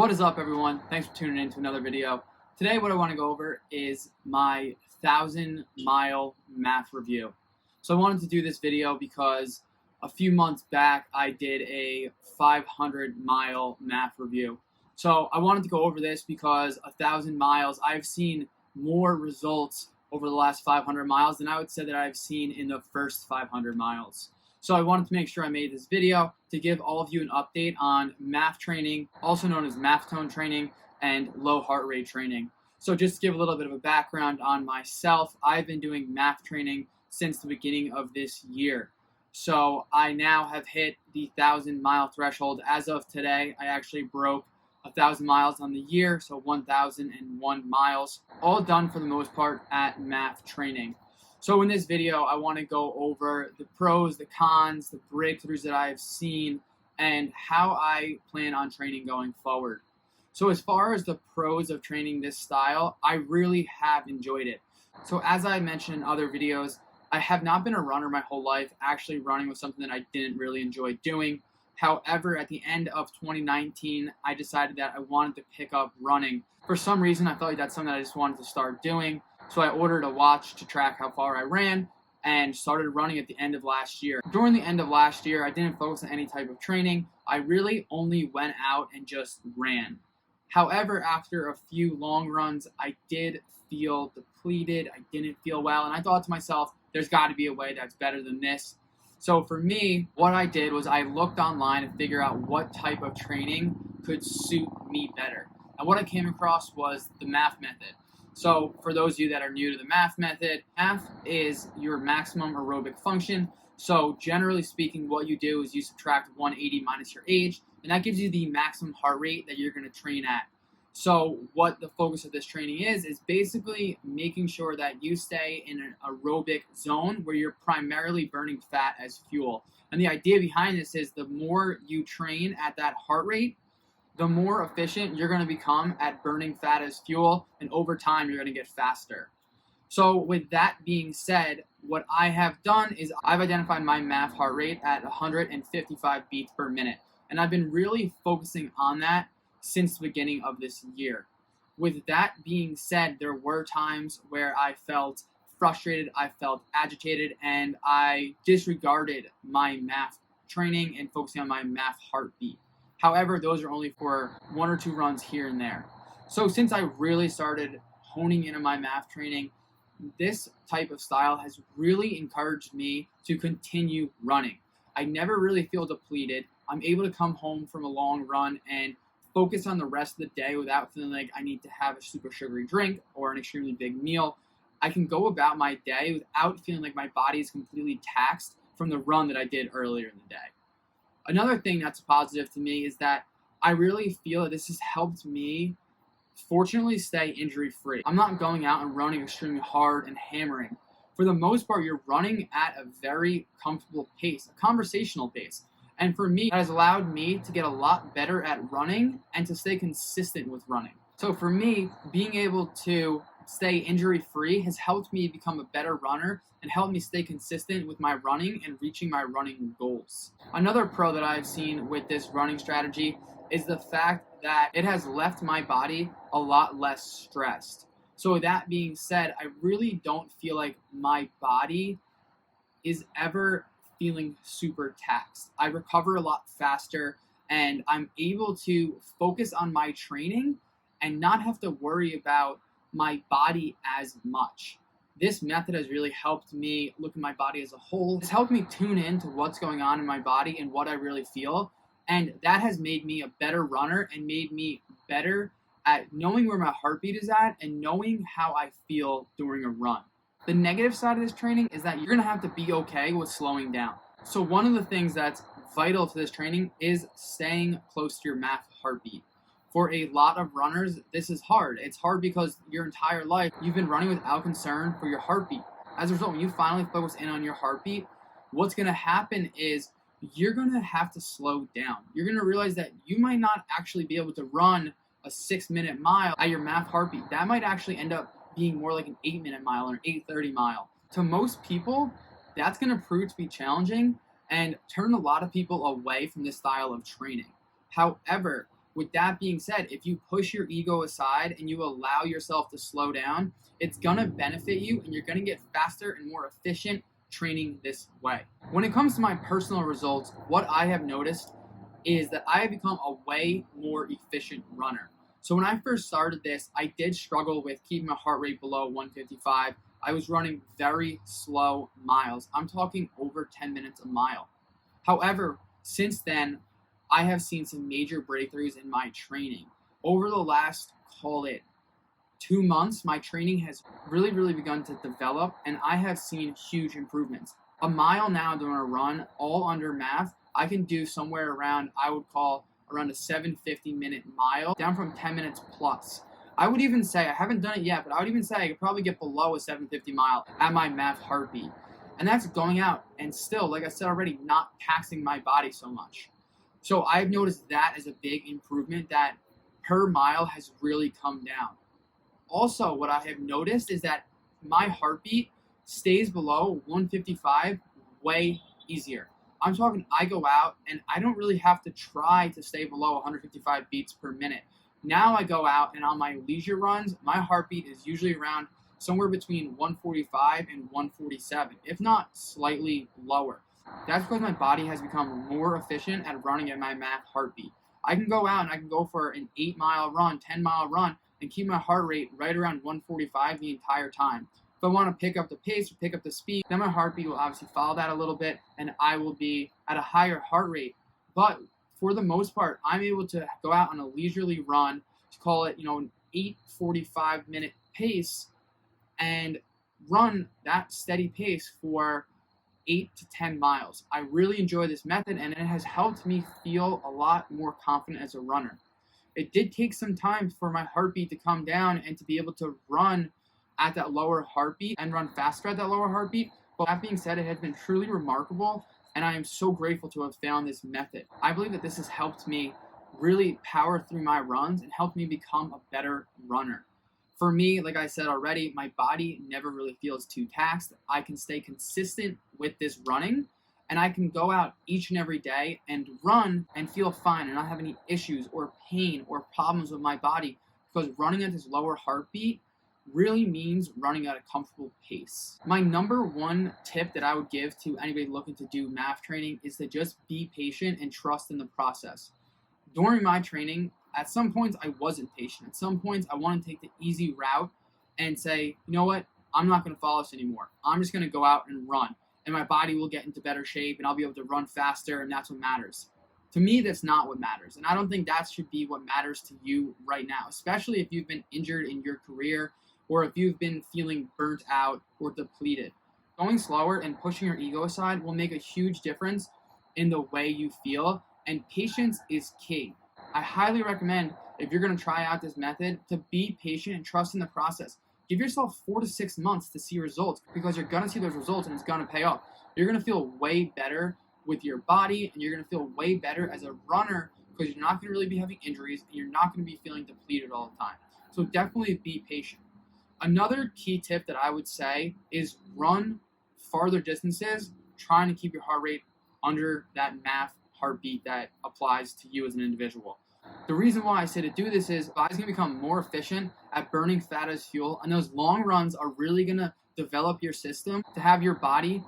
What is up, everyone? Thanks for tuning in to another video. Today what I want to go over is my 1,000-mile MAF review. So I wanted to do this video because a few months back I did a 500-mile MAF review. So I wanted to go over this because 1,000 miles, I've seen more results over the last 500 miles than I would say that I've seen in the first 500 miles. So I wanted to make sure I made this video to give all of you an update on MAF training, also known as Maffetone training, and low heart rate training. So just to give a little bit of a background on myself, I've been doing MAF training since the beginning of this year. So I now have hit the 1,000-mile threshold. As of today, I actually broke 1,000 miles on the year, so 1,001 miles, all done for the most part at MAF training. So in this video, I want to go over the pros, the cons, the breakthroughs that I've seen, and how I plan on training going forward. So as far as the pros of training this style, I really have enjoyed it. So as I mentioned in other videos, I have not been a runner my whole life. Actually, running was something that I didn't really enjoy doing. However, at the end of 2019, I decided that I wanted to pick up running. For some reason, I felt like that's something that I just wanted to start doing. So I ordered a watch to track how far I ran and started running at the end of last year. During the end of last year, I didn't focus on any type of training. I really only went out and just ran. However, after a few long runs, I did feel depleted. I didn't feel well. And I thought to myself, there's got to be a way that's better than this. So for me, what I did was I looked online to figure out what type of training could suit me better. And what I came across was the MAF method. So for those of you that are new to the MAF method, MAF is your maximum aerobic function. So generally speaking, what you do is you subtract 180 minus your age, and that gives you the maximum heart rate that you're going to train at. So what the focus of this training is basically making sure that you stay in an aerobic zone where you're primarily burning fat as fuel. And the idea behind this is the more you train at that heart rate, the more efficient you're going to become at burning fat as fuel, and over time you're going to get faster. So with that being said, what I have done is I've identified my MAF heart rate at 155 beats per minute, and I've been really focusing on that since the beginning of this year. With that being said, there were times where I felt frustrated, I felt agitated, and I disregarded my MAF training and focusing on my MAF heartbeat. However, those are only for 1 or 2 runs here and there. So since I really started honing into my MAF training, this type of style has really encouraged me to continue running. I never really feel depleted. I'm able to come home from a long run and focus on the rest of the day without feeling like I need to have a super sugary drink or an extremely big meal. I can go about my day without feeling like my body is completely taxed from the run that I did earlier in the day. Another thing that's positive to me is that I really feel that this has helped me, fortunately, stay injury-free. I'm not going out and running extremely hard and hammering. For the most part, you're running at a very comfortable pace, a conversational pace. And for me, that has allowed me to get a lot better at running and to stay consistent with running. So for me, being able to stay injury-free has helped me become a better runner and helped me stay consistent with my running and reaching my running goals. Another pro that I've seen with this running strategy is the fact that it has left my body a lot less stressed. So with that being said, I really don't feel like my body is ever feeling super taxed. I recover a lot faster, and I'm able to focus on my training and not have to worry about my body as much. This method has really helped me look at my body as a whole. It's helped me tune in to what's going on in my body and what I really feel, and that has made me a better runner and made me better at knowing where my heartbeat is at and knowing how I feel during a run. The negative side of this training is that you're going to have to be okay with slowing down. So one of the things that's vital to this training is staying close to your MAF heartbeat. For a lot of runners, this is hard. It's hard because your entire life you've been running without concern for your heartbeat. As a result, when you finally focus in on your heartbeat, what's going to happen is you're going to have to slow down. You're going to realize that you might not actually be able to run a 6-minute mile at your MAF heartbeat. That might actually end up being more like an 8-minute mile or an 8:30 mile. To most people, that's going to prove to be challenging and turn a lot of people away from this style of training. However, With that being said, if you push your ego aside and you allow yourself to slow down, it's gonna benefit you and you're gonna get faster and more efficient training this way. When it comes to my personal results, what I have noticed is that I have become a way more efficient runner. So when I first started this, I did struggle with keeping my heart rate below 155. I was running very slow miles. I'm talking over 10 minutes a mile. However, since then, I have seen some major breakthroughs in my training. Over the last, call it 2 months, my training has really begun to develop, and I have seen huge improvements. A mile now during a run, all under MAF, I can do somewhere around, I would call around a 750-minute mile, down from 10 minutes plus. I would even say, I haven't done it yet, but I would even say I could probably get below a 750 mile at my MAF heartbeat. And that's going out and still, like I said already, not taxing my body so much. So I've noticed that as a big improvement, that per mile has really come down. Also, what I have noticed is that my heartbeat stays below 155 way easier. I'm talking, I go out and I don't really have to try to stay below 155 beats per minute. Now I go out and on my leisure runs, my heartbeat is usually around somewhere between 145 and 147, if not slightly lower. That's because my body has become more efficient at running at my MAF heartbeat. I can go out and I can go for an 8-mile run, 10-mile run, and keep my heart rate right around 145 the entire time. If I want to pick up the pace or pick up the speed, then my heartbeat will obviously follow that a little bit, and I will be at a higher heart rate. But for the most part, I'm able to go out on a leisurely run, to call it, an 8:45-minute pace, and run that steady pace for 8 to 10 miles. I really enjoy this method, and it has helped me feel a lot more confident as a runner. It did take some time for my heartbeat to come down and to be able to run at that lower heartbeat and run faster at that lower heartbeat. But that being said, it has been truly remarkable, and I am so grateful to have found this method. I believe that this has helped me really power through my runs and helped me become a better runner. For me, like I said already, my body never really feels too taxed. I can stay consistent with this running, and I can go out each and every day and run and feel fine and not have any issues or pain or problems with my body, because running at this lower heartbeat really means running at a comfortable pace. My number one tip that I would give to anybody looking to do MAF training is to just be patient and trust in the process. During my training, at some points I wasn't patient. At some points I wanted to take the easy route and say, you know what, I'm not going to follow this anymore. I'm just going to go out and run, and my body will get into better shape and I'll be able to run faster, and that's what matters. To me, that's not what matters, and I don't think that should be what matters to you right now, especially if you've been injured in your career or if you've been feeling burnt out or depleted. Going slower and pushing your ego aside will make a huge difference in the way you feel, and patience is key. I highly recommend, if you're going to try out this method, to be patient and trust in the process. Give yourself 4 to 6 months to see results, because you're going to see those results and it's going to pay off. You're going to feel way better with your body, and you're going to feel way better as a runner, because you're not going to really be having injuries and you're not going to be feeling depleted all the time. So definitely be patient. Another key tip that I would say is run farther distances, trying to keep your heart rate under that MAF heartbeat that applies to you as an individual. The reason why I say to do this is body's going to become more efficient at burning fat as fuel, and those long runs are really going to develop your system to have your body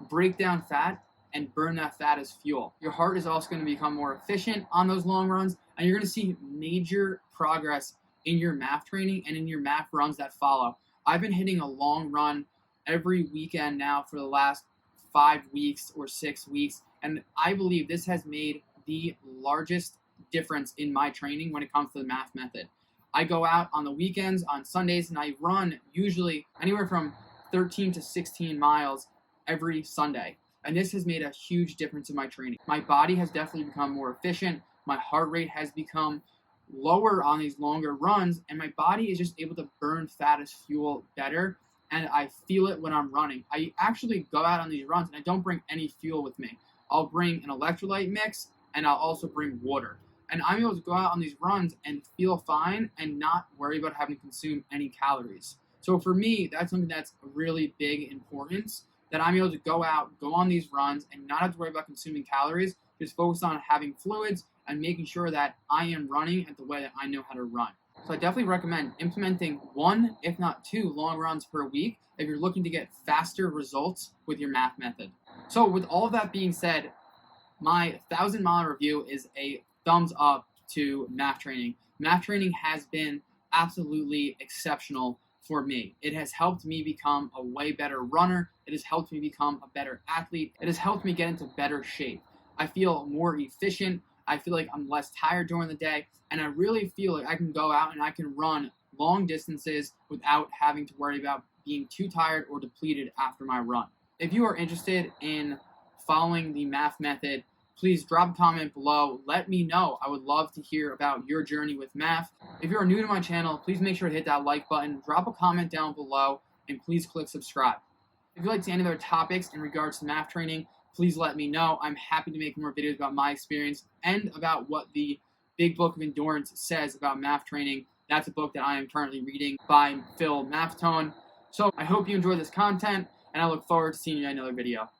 break down fat and burn that fat as fuel. Your heart is also going to become more efficient on those long runs, and you're going to see major progress in your MAF training and in your MAF runs that follow. I've been hitting a long run every weekend now for the last 5 weeks or 6 weeks, and I believe this has made the largest difference in my training when it comes to the MAF method. I go out on the weekends, on Sundays, and I run usually anywhere from 13 to 16 miles every Sunday. And this has made a huge difference in my training. My body has definitely become more efficient. My heart rate has become lower on these longer runs, and my body is just able to burn fat as fuel better, and I feel it when I'm running. I actually go out on these runs and I don't bring any fuel with me. I'll bring an electrolyte mix, and I'll also bring water. And I'm able to go out on these runs and feel fine and not worry about having to consume any calories. So for me, that's something that's a really big importance, that I'm able to go out, go on these runs, and not have to worry about consuming calories, just focus on having fluids and making sure that I am running at the way that I know how to run. So I definitely recommend implementing 1, if not 2, long runs per week if you're looking to get faster results with your MAF method. So with all of that being said, my 1,000-mile review is a thumbs up to MAF Training. MAF Training has been absolutely exceptional for me. It has helped me become a way better runner. It has helped me become a better athlete. It has helped me get into better shape. I feel more efficient. I feel like I'm less tired during the day, and I really feel like I can go out and I can run long distances without having to worry about being too tired or depleted after my run. If you are interested in following the MAF method, please drop a comment below. Let me know. I would love to hear about your journey with MAF. If you're new to my channel, please make sure to hit that like button, drop a comment down below, and please click subscribe. If you'd like to see any other topics in regards to MAF training, please let me know. I'm happy to make more videos about my experience and about what the Big Book of Endurance says about MAF training. That's a book that I am currently reading by Maffetone. So I hope you enjoy this content, and I look forward to seeing you in another video.